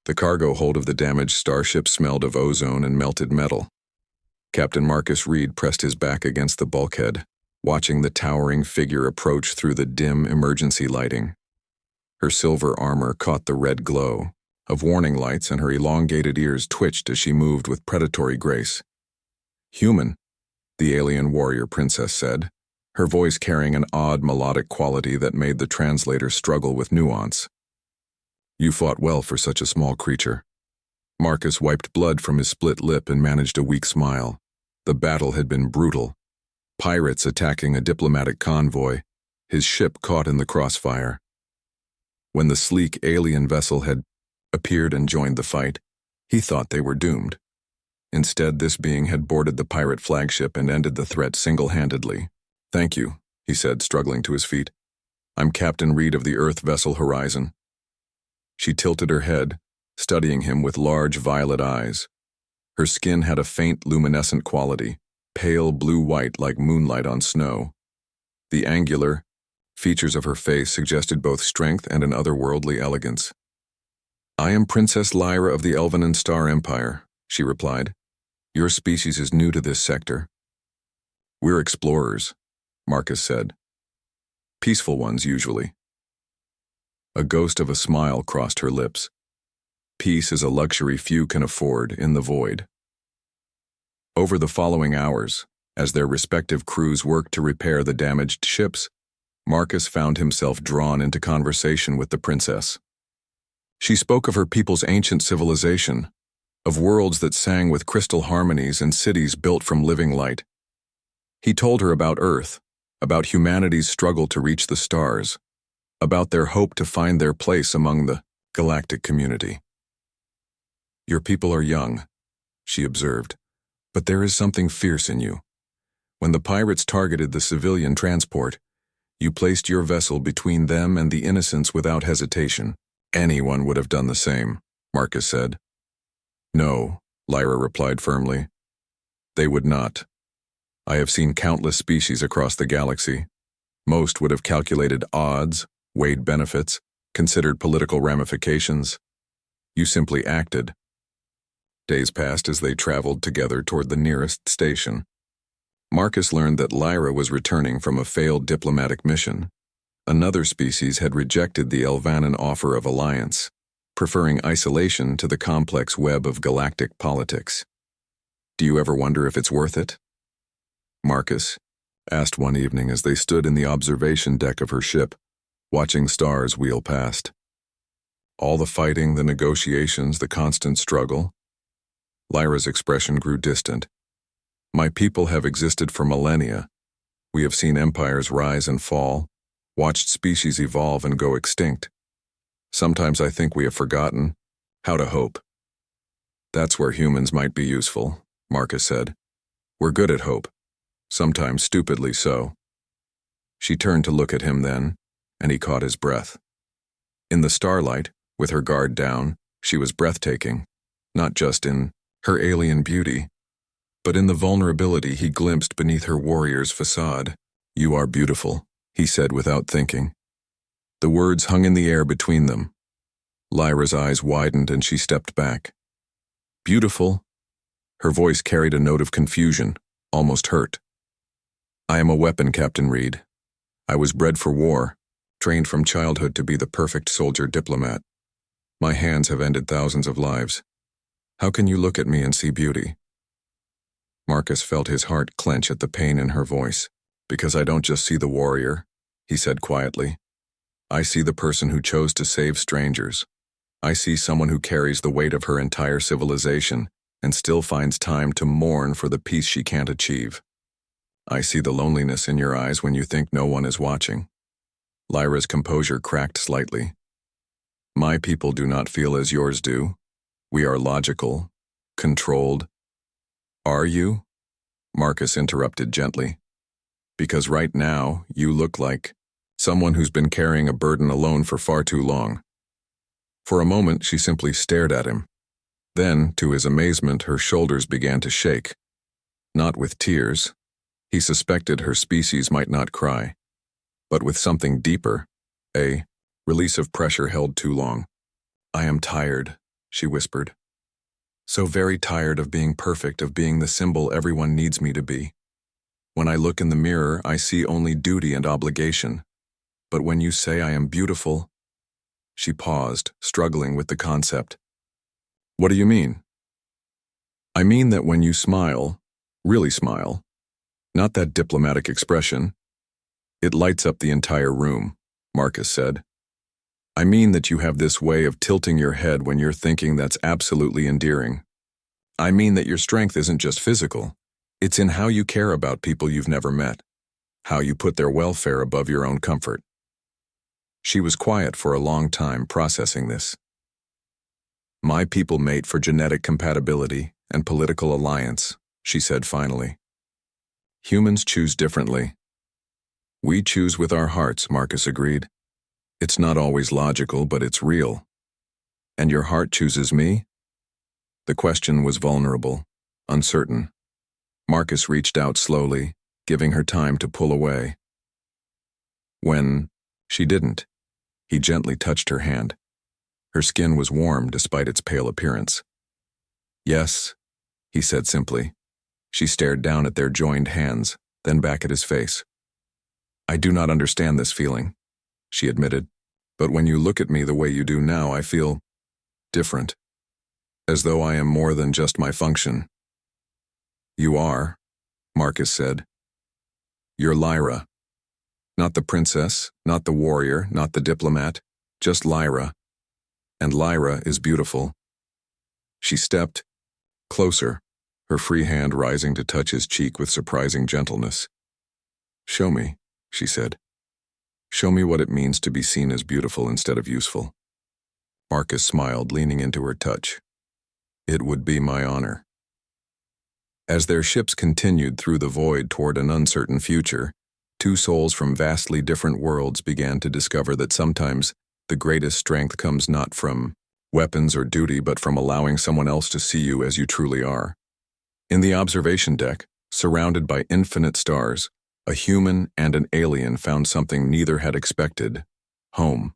The cargo hold of the damaged starship smelled of ozone and melted metal. Captain Marcus Reed pressed his back against the bulkhead, watching the towering figure approach through the dim emergency lighting. Her silver armor caught the red glow of warning lights, and her elongated ears twitched as she moved with predatory grace. "Human," the alien warrior princess said, her voice carrying an odd melodic quality that made the translator struggle with nuance. "You fought well for such a small creature." Marcus wiped blood from his split lip and managed a weak smile. The battle had been brutal. Pirates attacking a diplomatic convoy, his ship caught in the crossfire. When the sleek alien vessel had appeared and joined the fight, he thought they were doomed. Instead, this being had boarded the pirate flagship and ended the threat single-handedly. "Thank you," he said, struggling to his feet. "I'm Captain Reed of the Earth vessel Horizon." She tilted her head, studying him with large violet eyes. Her skin had a faint luminescent quality, pale blue-white like moonlight on snow. The angular features of her face suggested both strength and an otherworldly elegance. "I am Princess Lyra of the Elven and Star Empire," she replied. "Your species is new to this sector." "We're explorers," Marcus said. "Peaceful ones, usually." A ghost of a smile crossed her lips. Peace is a luxury few can afford in the void. Over the following hours, as their respective crews worked to repair the damaged ships, Marcus found himself drawn into conversation with the princess. She spoke of her people's ancient civilization, of worlds that sang with crystal harmonies and cities built from living light. He told her about Earth, about humanity's struggle to reach the stars, about their hope to find their place among the galactic community. "Your people are young," she observed, "but there is something fierce in you. When the pirates targeted the civilian transport, you placed your vessel between them and the innocents without hesitation. Anyone would have done the same," Marcus said. "No," Lyra replied firmly. "They would not. I have seen countless species across the galaxy. Most would have calculated odds, weighed benefits, considered political ramifications. You simply acted." Days passed as they traveled together toward the nearest station. Marcus learned that Lyra was returning from a failed diplomatic mission. Another species had rejected the Elvanan offer of alliance, preferring isolation to the complex web of galactic politics. "Do you ever wonder if it's worth it?" Marcus asked one evening as they stood in the observation deck of her ship, watching stars wheel past. "All the fighting, the negotiations, the constant struggle." Lyra's expression grew distant. "My people have existed for millennia. We have seen empires rise and fall, watched species evolve and go extinct. Sometimes I think we have forgotten how to hope." "That's where humans might be useful," Marcus said. "We're good at hope, sometimes stupidly so." She turned to look at him then, and he caught his breath. In the starlight, with her guard down, she was breathtaking, not just in her alien beauty, but in the vulnerability he glimpsed beneath her warrior's facade. "You are beautiful," he said without thinking. The words hung in the air between them. Lyra's eyes widened and she stepped back. "Beautiful?" Her voice carried a note of confusion, almost hurt. "I am a weapon, Captain Reed. I was bred for war, trained from childhood to be the perfect soldier diplomat. My hands have ended thousands of lives. How can you look at me and see beauty?" Marcus felt his heart clench at the pain in her voice. "Because I don't just see the warrior," he said quietly. "I see the person who chose to save strangers. I see someone who carries the weight of her entire civilization and still finds time to mourn for the peace she can't achieve. I see the loneliness in your eyes when you think no one is watching." Lyra's composure cracked slightly. "My people do not feel as yours do. We are logical, controlled." "Are you?" Marcus interrupted gently. "Because right now, you look like someone who's been carrying a burden alone for far too long." For a moment, she simply stared at him. Then, to his amazement, her shoulders began to shake. Not with tears. He suspected her species might not cry. But with something deeper, a release of pressure held too long. "I am tired," she whispered. So very tired of being perfect, of being the symbol everyone needs me to be. When I look in the mirror, I see only duty and obligation. But when you say I am beautiful—" She paused, struggling with the concept. "What do you mean?" "I mean that when you smile, really smile, not that diplomatic expression, it lights up the entire room," Marcus said. "I mean that you have this way of tilting your head when you're thinking that's absolutely endearing. I mean that your strength isn't just physical. It's in how you care about people you've never met, how you put their welfare above your own comfort." She was quiet for a long time, processing this. "My people mate for genetic compatibility and political alliance," she said finally. "Humans choose differently." "We choose with our hearts," Marcus agreed. "It's not always logical, but it's real." "And your heart chooses me?" The question was vulnerable, uncertain. Marcus reached out slowly, giving her time to pull away. When she didn't, he gently touched her hand. Her skin was warm despite its pale appearance. "Yes," he said simply. She stared down at their joined hands, then back at his face. "I do not understand this feeling," she admitted. "But when you look at me the way you do now, I feel different. As though I am more than just my function." "You are," Marcus said. "You're Lyra. Not the princess, not the warrior, not the diplomat, just Lyra. And Lyra is beautiful." She stepped closer, her free hand rising to touch his cheek with surprising gentleness. "Show me," she said. "Show me what it means to be seen as beautiful instead of useful." Marcus smiled, leaning into her touch. "It would be my honor." As their ships continued through the void toward an uncertain future, two souls from vastly different worlds began to discover that sometimes the greatest strength comes not from weapons or duty, but from allowing someone else to see you as you truly are. In the observation deck, surrounded by infinite stars, a human and an alien found something neither had expected: home.